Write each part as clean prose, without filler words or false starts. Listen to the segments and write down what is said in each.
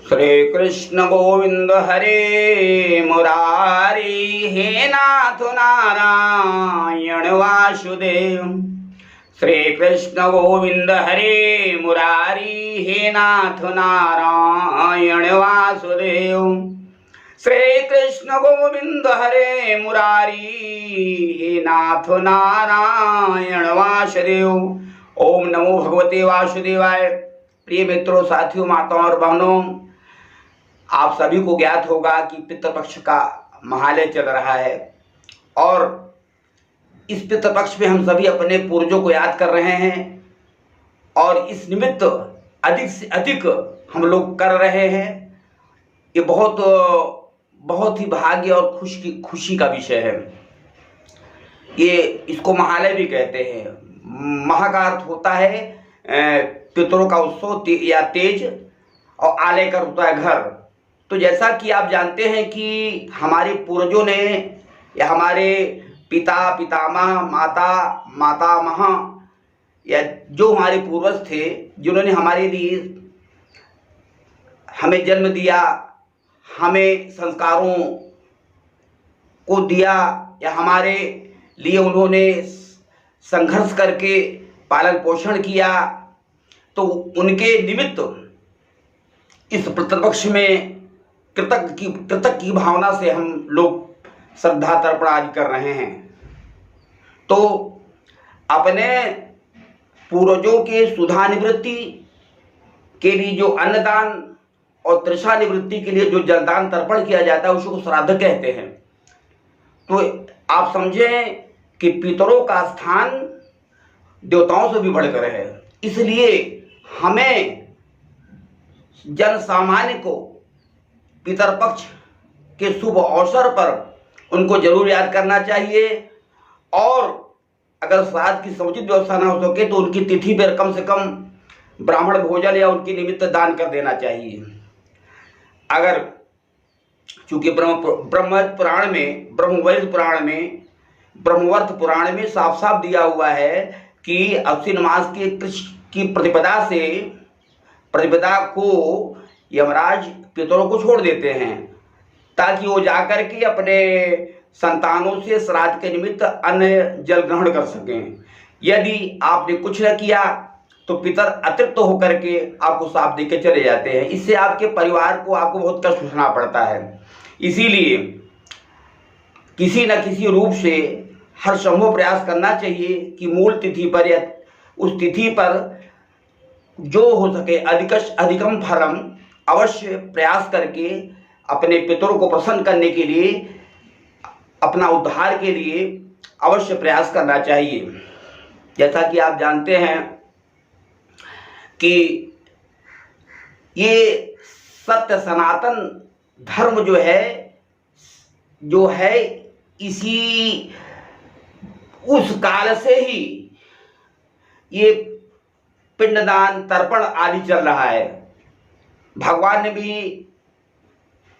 श्री कृष्ण गोविंद हरे मुरारी, हे नाथ नारायण वासुदेव। श्री कृष्ण गोविंद हरे मुरारी, हे नाथ नारायण वासुदेव। श्री कृष्ण गोविंद हरे मुरारी, हे नाथ नारायण वासुदेव। ओम नमो भगवते वासुदेवाय। प्रिय मित्रों, साथियों, माताओं और बहनों, आप सभी को ज्ञात होगा कि पितृपक्ष का महालय चल रहा है और इस पितृपक्ष में हम सभी अपने पूर्वजों को याद कर रहे हैं और इस निमित्त अधिक से अधिक हम लोग कर रहे हैं। ये बहुत ही भाग्य और खुशी का विषय है। ये इसको महालय भी कहते हैं। महा का अर्थ होता है पितरों का उत्सव या तेज, और आलय का होता है घर। तो जैसा कि आप जानते हैं कि हमारे पूर्वजों ने या हमारे पिता पितामह माता मातामह या जो हमारे पूर्वज थे, जिन्होंने हमारे लिए हमें जन्म दिया, हमें संस्कारों को दिया, या हमारे लिए उन्होंने संघर्ष करके पालन पोषण किया, तो उनके निमित्त इस पितृपक्ष में कृतज्ञ की भावना से हम लोग श्रद्धा तर्पण आदि कर रहे हैं। तो अपने पूर्वजों के सुधा निवृत्ति के लिए जो अन्नदान और तृषा निवृत्ति के लिए जो जलदान तर्पण किया जाता है, उसको श्राद्ध कहते हैं। तो आप समझें कि पितरों का स्थान देवताओं से भी बढ़कर है। इसलिए हमें जन सामान्य को पितरपक्ष के शुभ अवसर पर उनको जरूर याद करना चाहिए, और अगर श्राद्ध की समुचित व्यवस्था ना हो सके तो उनकी तिथि पर कम से कम ब्राह्मण भोजन या उनके निमित्त दान कर देना चाहिए। अगर चूंकि ब्रह्मवर्त पुराण में साफ साफ दिया हुआ है कि अश्विन मास की प्रतिपदा को यमराज पितरों को छोड़ देते हैं, ताकि वो जाकर के अपने संतानों से श्राद्ध के निमित्त अन्न जल ग्रहण कर सकें। यदि आपने कुछ न किया तो पितर अतृप्त होकर के आपको शाप दे के चले जाते हैं। इससे आपके परिवार को आपको बहुत कष्ट उठाना पड़ता है। इसीलिए किसी न किसी रूप से हर संभव प्रयास करना चाहिए कि मूल तिथि पर या उस तिथि पर जो हो सके अधिकम फलम अवश्य प्रयास करके अपने पितरों को प्रसन्न करने के लिए, अपना उद्धार के लिए अवश्य प्रयास करना चाहिए। जैसा कि आप जानते हैं कि ये सत्य सनातन धर्म जो है इसी उस काल से ही ये पिंडदान तर्पण आदि चल रहा है। भगवान ने भी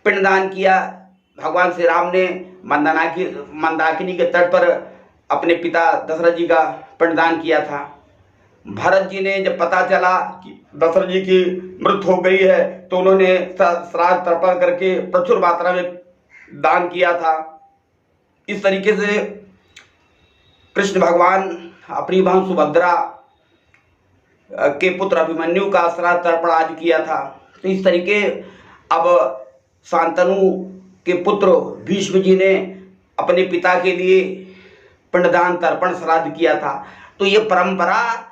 पिंडदान किया। भगवान श्री राम ने मंदाकिनी के तट पर अपने पिता दशरथ जी का पिंडदान किया था। भरत जी ने जब पता चला कि दशरथ जी की मृत्यु हो गई है तो उन्होंने श्राद्ध तर्पण करके प्रचुर मात्रा में दान किया था। इस तरीके से कृष्ण भगवान अपनी बहन सुभद्रा के पुत्र अभिमन्यु का श्राद्ध तर्पण आदि किया था। तो इस तरीके अब शांतनु के पुत्र भीष्म जी ने अपने पिता के लिए पिंडदान तर्पण श्राद्ध किया था। तो ये परंपरा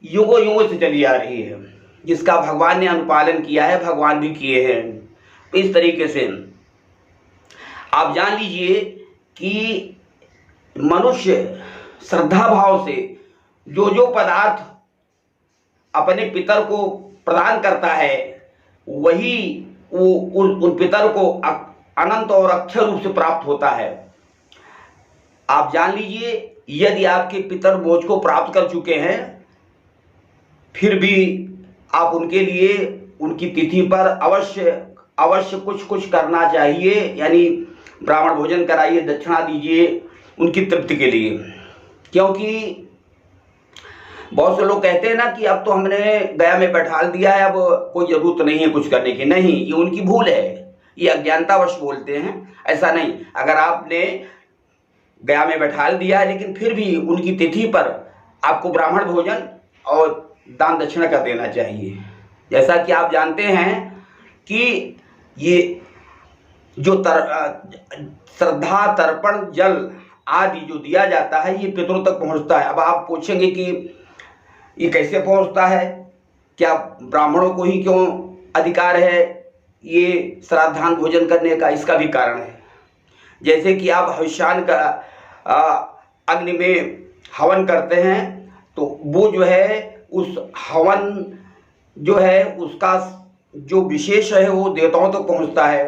युगों युगों से चली आ रही है, जिसका भगवान ने अनुपालन किया है, भगवान भी किए हैं। इस तरीके से आप जान लीजिए कि मनुष्य श्रद्धा भाव से जो पदार्थ अपने पितर को प्रदान करता है, वही उन पितर को अनंत और अक्षय रूप से प्राप्त होता है। आप जान लीजिए, यदि आपके पितर मोक्ष को प्राप्त कर चुके हैं, फिर भी आप उनके लिए उनकी तिथि पर अवश्य कुछ करना चाहिए। यानी ब्राह्मण भोजन कराइए, दक्षिणा दीजिए उनकी तृप्ति के लिए। क्योंकि बहुत से लोग कहते हैं ना कि अब तो हमने गया में बैठाल दिया है, अब कोई जरूरत नहीं है कुछ करने की। नहीं, ये उनकी भूल है, ये अज्ञानतावश बोलते हैं। ऐसा नहीं, अगर आपने गया में बैठाल दिया है लेकिन फिर भी उनकी तिथि पर आपको ब्राह्मण भोजन और दान दक्षिणा कर देना चाहिए। जैसा कि आप जानते हैं कि ये जो श्रद्धा तर्पण जल आदि जो दिया जाता है ये पितरों तक पहुंचता है। अब आप पूछेंगे कि ये कैसे पहुंचता है, क्या ब्राह्मणों को ही क्यों अधिकार है ये श्राद्धान भोजन करने का? इसका भी कारण है। जैसे कि आप हविष्यान का अग्नि में हवन करते हैं तो वो जो है उस हवन जो है उसका जो विशेष है वो देवताओं तक पहुंचता है।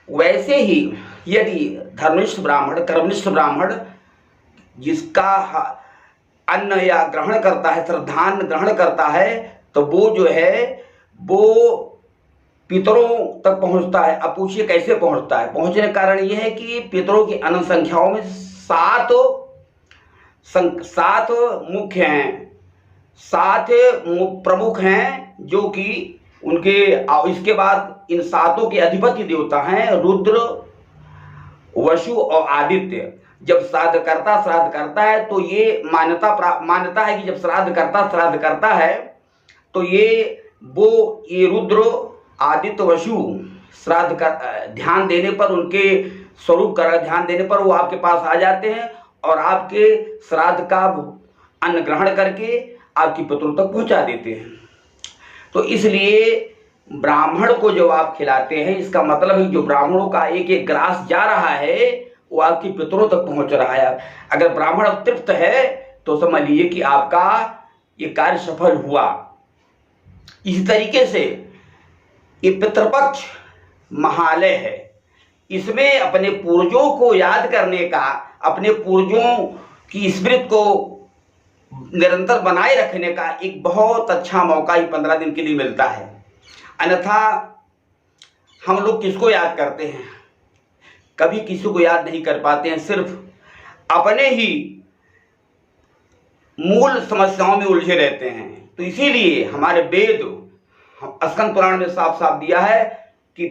वैसे ही यदि धर्मनिष्ठ ब्राह्मण, कर्मनिष्ठ ब्राह्मण जिसका अन्न या ग्रहण करता है, श्रद्धान ग्रहण करता है, तो वो जो है वो पितरों तक पहुंचता है। अब पूछिए कैसे पहुंचता है? पहुंचने का कारण यह है कि पितरों की अनंत संख्याओं में सात मुख्य हैं, 7 प्रमुख हैं, जो कि उनके इसके बाद इन 7 के अधिपति देवता हैं रुद्र, वसु और आदित्य। जब श्राद्ध करता है तो ये मान्यता है कि जब श्राद्ध करता है तो ये रुद्र, आदित्य, वसु श्राद्ध का ध्यान देने पर, उनके स्वरूप का ध्यान देने पर वो आपके पास आ जाते हैं और आपके श्राद्ध का अन्न ग्रहण करके आपकी पितरों तक पहुंचा देते हैं। तो इसलिए ब्राह्मण को जब आप खिलाते हैं, इसका मतलब है जो ब्राह्मणों का एक एक ग्रास जा रहा है वो आपकी पितरों तक पहुंच रहा है। अगर ब्राह्मण तृप्त है तो समझ लीजिए कि आपका ये कार्य सफल हुआ। इसी तरीके से ये पितृपक्ष महालय है, इसमें अपने पूर्वजों को याद करने का, अपने पूर्वजों की स्मृति को निरंतर बनाए रखने का एक बहुत अच्छा मौका ही 15 दिन के लिए मिलता है। अन्यथा हम लोग किसको याद करते हैं? कभी किसी को याद नहीं कर पाते हैं, सिर्फ अपने ही मूल समस्याओं में उलझे रहते हैं। तो इसीलिए हमारे वेद, स्कंद पुराण में साफ साफ दिया है कि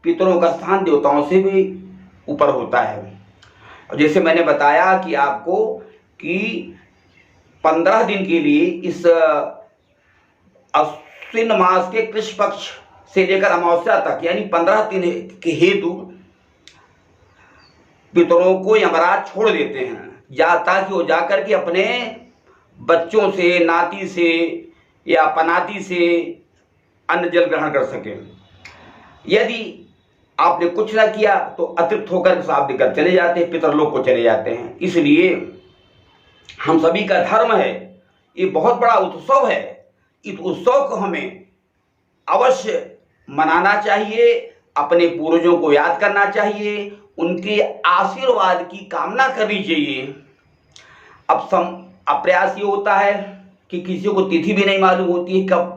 पितरों का स्थान देवताओं से भी ऊपर होता है। और जैसे मैंने बताया कि आपको कि 15 दिन के लिए इस अश्विन मास के कृष्ण पक्ष से लेकर अमावस्या तक, यानी 15 दिन के हेतु पितरों को यमराज छोड़ देते हैं, ताकि वो जाकर के अपने बच्चों से, नाती से या पनाती से अन्न जल ग्रहण कर सके। यदि आपने कुछ ना किया तो अतृप्त होकर साफ देकर चले जाते हैं, पितरलोक को चले जाते हैं। इसलिए हम सभी का धर्म है, ये बहुत बड़ा उत्सव है, इस उत्सव को हमें अवश्य मनाना चाहिए, अपने पूर्वजों को याद करना चाहिए, उनके आशीर्वाद की कामना करनी चाहिए। अब प्रयास ये होता है कि किसी को तिथि भी नहीं मालूम होती है कब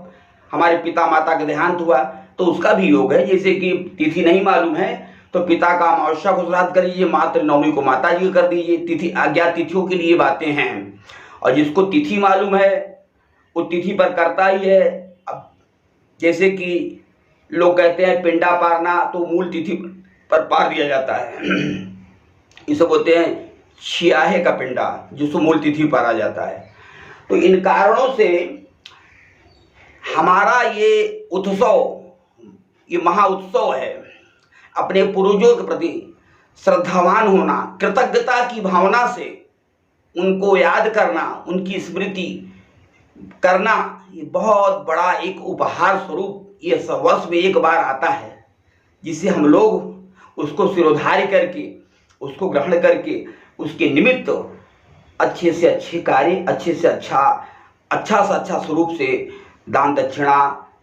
हमारे पिता माता का देहांत हुआ, तो उसका भी योग है। जैसे कि तिथि नहीं मालूम है तो पिता का अमावस्या को श्राद्ध कर लीजिए, मातृ नवमी को माता जी कर दीजिए। तिथि अज्ञात तिथियों के लिए बातें हैं, और जिसको तिथि मालूम है वो तिथि पर करता ही है। अब जैसे कि लोग कहते हैं पिंडा पारना, तो मूल तिथि पर पार दिया जाता है। इसे बोलते हैं छियाहे का पिंडा, जिसको मूल तिथि पर आ जाता है। तो इन कारणों से हमारा ये उत्सव, ये महा उत्सव है। अपने पूर्वजों के प्रति श्रद्धावान होना, कृतज्ञता की भावना से उनको याद करना, उनकी स्मृति करना, ये बहुत बड़ा एक उपहार स्वरूप ये वर्ष में एक बार आता है, जिसे हम लोग उसको सिरोधार्य करके, उसको ग्रहण करके, उसके निमित्त अच्छे से अच्छे कार्य, अच्छे से अच्छा स्वरूप से दान दक्षिणा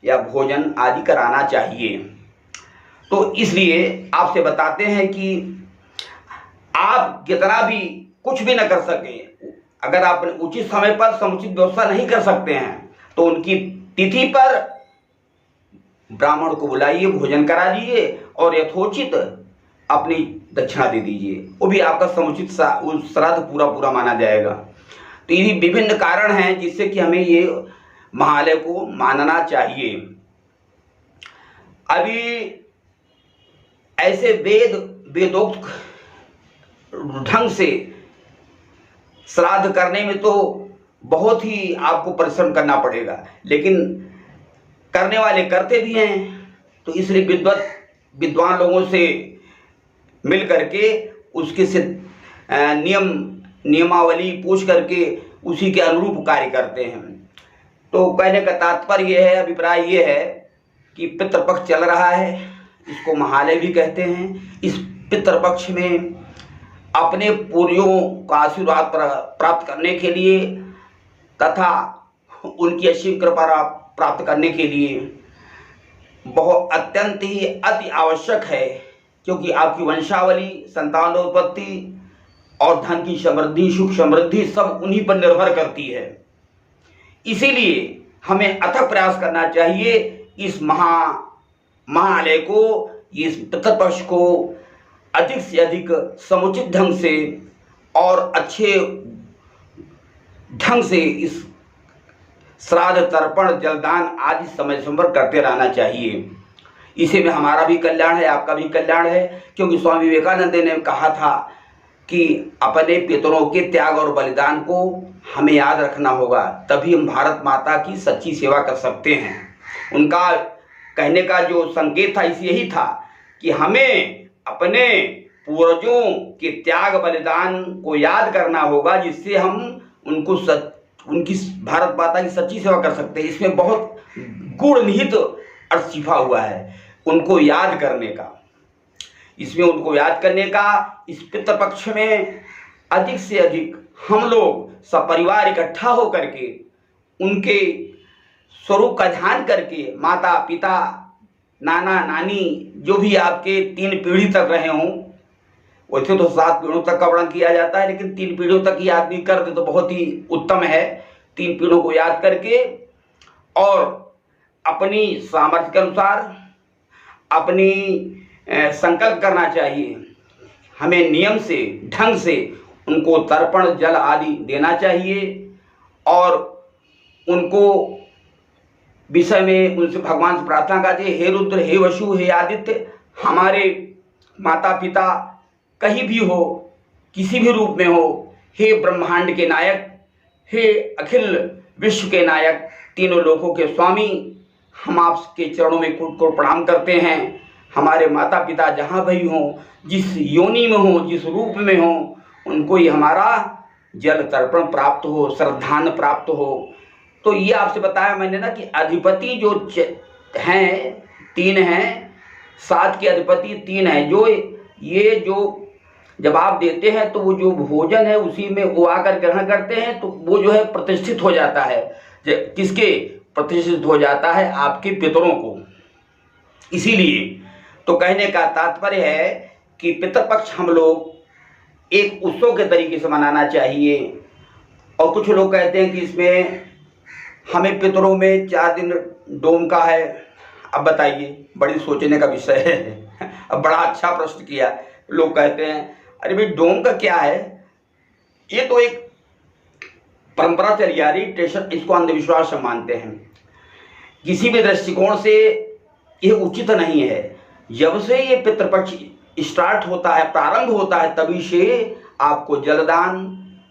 या भोजन आदि कराना चाहिए। तो इसलिए आपसे बताते हैं कि आप कितना भी कुछ भी न कर सके, अगर आप उचित समय पर समुचित व्यवस्था नहीं कर सकते हैं तो उनकी तिथि पर ब्राह्मण को बुलाइए, भोजन करा दीजिए और यथोचित अपनी दक्षिणा दे दीजिए। वो भी आपका समुचित श्राद्ध पूरा माना जाएगा। तो ये विभिन्न कारण हैं जिससे कि हमें ये महालय को मानना चाहिए। अभी ऐसे वेदोक्त ढंग से श्राद्ध करने में तो बहुत ही आपको परिश्रम करना पड़ेगा, लेकिन करने वाले करते भी हैं। तो इसलिए विद्वान लोगों से मिल करके उसके से नियमावली पूछ करके उसी के अनुरूप कार्य करते हैं। तो कहने का तात्पर्य यह है, अभिप्राय ये है कि पितृपक्ष चल रहा है, इसको महालय भी कहते हैं। इस पितृपक्ष में अपने पूर्वजों का आशीर्वाद प्राप्त करने के लिए तथा उनकी असीम कृपा प्राप्त करने के लिए बहुत अत्यंत ही अति आवश्यक है, क्योंकि आपकी वंशावली, संतानोत्पत्ति और धन की समृद्धि, सुख समृद्धि सब उन्हीं पर निर्भर करती है। इसीलिए हमें अथक प्रयास करना चाहिए इस महालय को, इस पितृपक्ष को अधिक से अधिक समुचित ढंग से और अच्छे ढंग से इस श्राद्ध, तर्पण, जलदान आदि समय पर करते रहना चाहिए। इसी में हमारा भी कल्याण है, आपका भी कल्याण है, क्योंकि स्वामी विवेकानंद ने कहा था कि अपने पितरों के त्याग और बलिदान को हमें याद रखना होगा, तभी हम भारत माता की सच्ची सेवा कर सकते हैं। उनका कहने का जो संकेत था यही था कि हमें अपने पूर्वजों के त्याग बलिदान को याद करना होगा, जिससे हम उनकी भारत माता की सच्ची सेवा कर सकते हैं। इसमें बहुत गूढ़ निहित अर्थ छिपा हुआ है उनको याद करने का। इसमें उनको याद करने का इस पितृपक्ष में अधिक से अधिक हम लोग सपरिवार इकट्ठा होकर के उनके स्वरूप का ध्यान करके, माता पिता, नाना नानी, जो भी आपके 3 पीढ़ी तक रहे हों, वैसे तो 7 पीढ़ियों तक का वर्णन किया जाता है, लेकिन 3 पीढ़ियों तक ही आदमी कर दे तो बहुत ही उत्तम है। 3 पीढ़ियों को याद करके और अपनी सामर्थ्य के अनुसार अपनी संकल्प करना चाहिए, हमें नियम से, ढंग से उनको तर्पण, जल आदि देना चाहिए और उनको विषय में उनसे भगवान से प्रार्थना करते, हे रुद्र, हे वसु, हे आदित्य, हमारे माता पिता कहीं भी हो, किसी भी रूप में हो, हे ब्रह्मांड के नायक, हे अखिल विश्व के नायक, तीनों लोकों के स्वामी, हम आपके चरणों में कूट को प्रणाम करते हैं। हमारे माता पिता जहाँ भी हों, जिस योनि में हों, जिस रूप में हों, उनको ही हमारा जल तर्पण प्राप्त हो, श्रद्धान प्राप्त हो। तो ये आपसे बताया मैंने ना कि अधिपति जो हैं 3 हैं, 7 के अधिपति 3 हैं। जो जब आप देते हैं तो वो जो भोजन है उसी में वो आकर ग्रहण करते हैं, तो वो जो है प्रतिष्ठित हो जाता है। किसके प्रतिष्ठित हो जाता है? आपके पितरों को। इसीलिए तो कहने का तात्पर्य है कि पितृपक्ष हम लोग एक उत्सव के तरीके से मनाना चाहिए। और कुछ लोग कहते हैं कि इसमें हमें पितरों में 4 दिन डोम का है। अब बताइए, बड़ी सोचने का विषय है। अब बड़ा अच्छा प्रश्न किया। लोग कहते हैं अरे भाई डोम का क्या है, ये तो एक परंपरा चली आ रही, ट्रेडिशन, इसको अंधविश्वास से मानते हैं। किसी भी दृष्टिकोण से ये उचित नहीं है। जब से ये पितृपक्ष स्टार्ट होता है, प्रारंभ होता है, तभी से आपको जलदान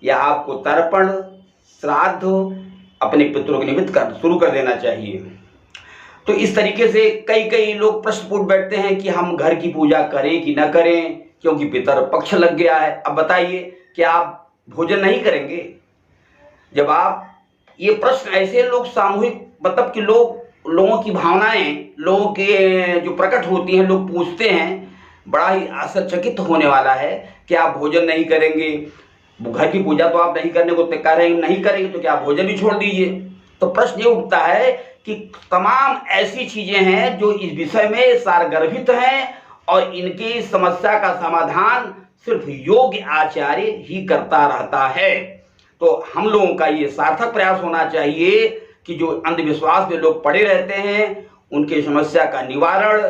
या आपको तर्पण, श्राद्ध अपने पितरों के निमित्त शुरू कर देना चाहिए। तो इस तरीके से कई लोग प्रश्न पूछ बैठते हैं कि हम घर की पूजा करें कि न करें, क्योंकि पितर पक्ष लग गया है। अब बताइए, क्या आप भोजन नहीं करेंगे? जब आप ये प्रश्न ऐसे लोग सामूहिक, मतलब कि लोगों की भावनाएं, लोगों के जो प्रकट होती हैं, लोग पूछते हैं, बड़ा ही आश्चर्यचकित होने वाला है कि आप भोजन नहीं करेंगे, घर की पूजा तो आप नहीं करने को कह रहे हैं, नहीं करेंगे तो क्या आप भोजन भी छोड़ दीजिए। तो प्रश्न ये उठता है कि तमाम ऐसी चीजें हैं जो इस विषय में सारगर्भित हैं और इनकी समस्या का समाधान सिर्फ योग्य आचार्य ही करता रहता है। तो हम लोगों का ये सार्थक प्रयास होना चाहिए कि जो अंधविश्वास में लोग पड़े रहते हैं उनकी समस्या का निवारण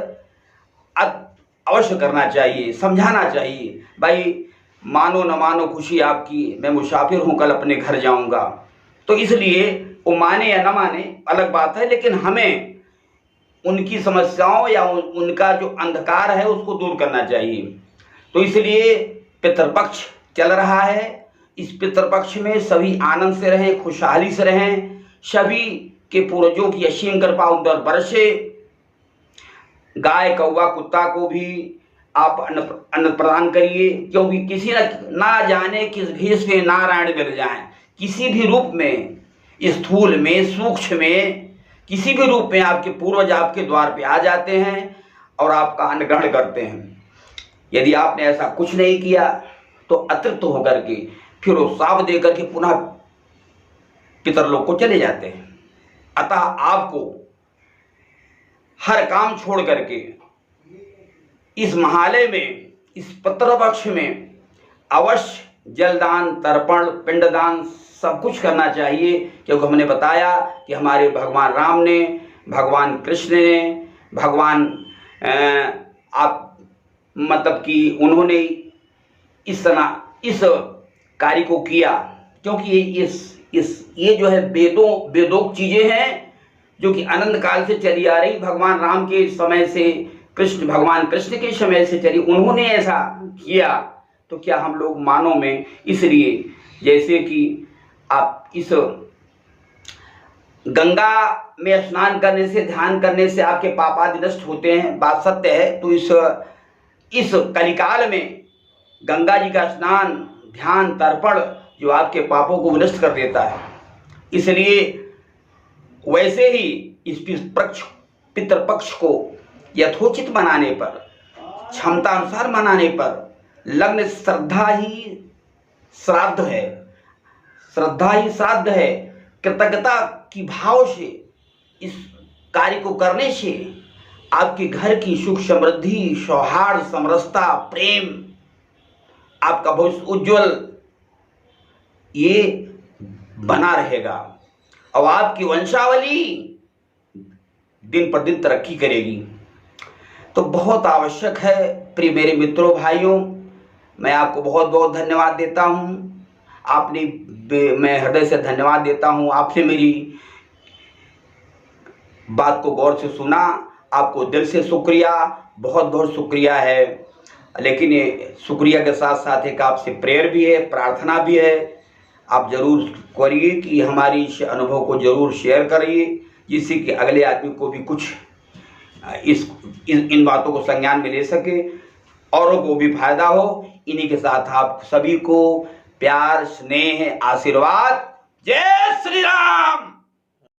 अवश्य करना चाहिए, समझाना चाहिए। भाई मानो न मानो खुशी आपकी, मैं मुसाफिर हूँ कल अपने घर जाऊँगा। तो इसलिए वो माने या न माने अलग बात है, लेकिन हमें उनकी समस्याओं या उनका जो अंधकार है उसको दूर करना चाहिए। तो इसलिए पितृपक्ष चल रहा है। इस पितृपक्ष में सभी आनंद से रहें, खुशहाली से रहें, सभी के पूर्वजों की असीम कृपा उन पर बरसे। गाय कौवा कुत्ता को भी आप अन्न प्रदान करिए, क्योंकि किसी ना जाने किस भेष में नारायण मिल जाएं। किसी भी रूप में, स्थूल में, सूक्ष्म में, किसी भी रूप में आपके पूर्वज आपके द्वार पे आ जाते हैं और आपका अन्न ग्रहण करते हैं। यदि आपने ऐसा कुछ नहीं किया तो अतृप्त होकर के फिर वो शाप दे करके पुनः पितरलोक को चले जाते हैं। अतः आपको हर काम छोड़ करके इस महालय में, इस पितृपक्ष में अवश्य जलदान, तर्पण, पिंडदान सब कुछ करना चाहिए। क्योंकि हमने बताया कि हमारे भगवान राम ने, भगवान कृष्ण ने, भगवान आप मतलब कि उन्होंने इस कार्य को किया, क्योंकि ये जो है वेदोक्त चीजें हैं जो कि अनंत काल से चली आ रही। भगवान राम के समय से, भगवान कृष्ण के समय से चली, उन्होंने ऐसा किया। तो क्या हम लोग मानव में, इसलिए जैसे कि आप इस गंगा में स्नान करने से, ध्यान करने से आपके पाप आदि नष्ट होते हैं, बात सत्य है। तो इस कलिकाल में गंगा जी का स्नान, ध्यान, तर्पण जो आपके पापों को नष्ट कर देता है। इसलिए वैसे ही इस पितृपक्ष को यथोचित मनाने पर, क्षमता अनुसार मनाने पर, लग्न श्रद्धा ही श्राद्ध है, श्रद्धा ही श्राद्ध है। कृतज्ञता की भाव से इस कार्य को करने से आपके घर की सुख समृद्धि, सौहार्द, समरसता, प्रेम, आपका भविष्य उज्जवल ये बना रहेगा और आपकी वंशावली दिन पर दिन तरक्की करेगी। तो बहुत आवश्यक है प्रिय मेरे मित्रों, भाइयों, मैं आपको बहुत बहुत धन्यवाद देता हूँ। मैं हृदय से धन्यवाद देता हूँ। आपसे मेरी बात को गौर से सुना, आपको दिल से शुक्रिया, बहुत बहुत शुक्रिया है। लेकिन ये शुक्रिया के साथ साथ एक आपसे प्रेयर भी है, प्रार्थना भी है। आप जरूर करिए कि हमारी इस अनुभव को जरूर शेयर करिए, जिससे कि अगले आदमी को भी कुछ इन बातों को संज्ञान में ले सके, औरों को भी फायदा हो। इन्हीं के साथ आप सभी को प्यार, स्नेह, आशीर्वाद। जय श्री राम।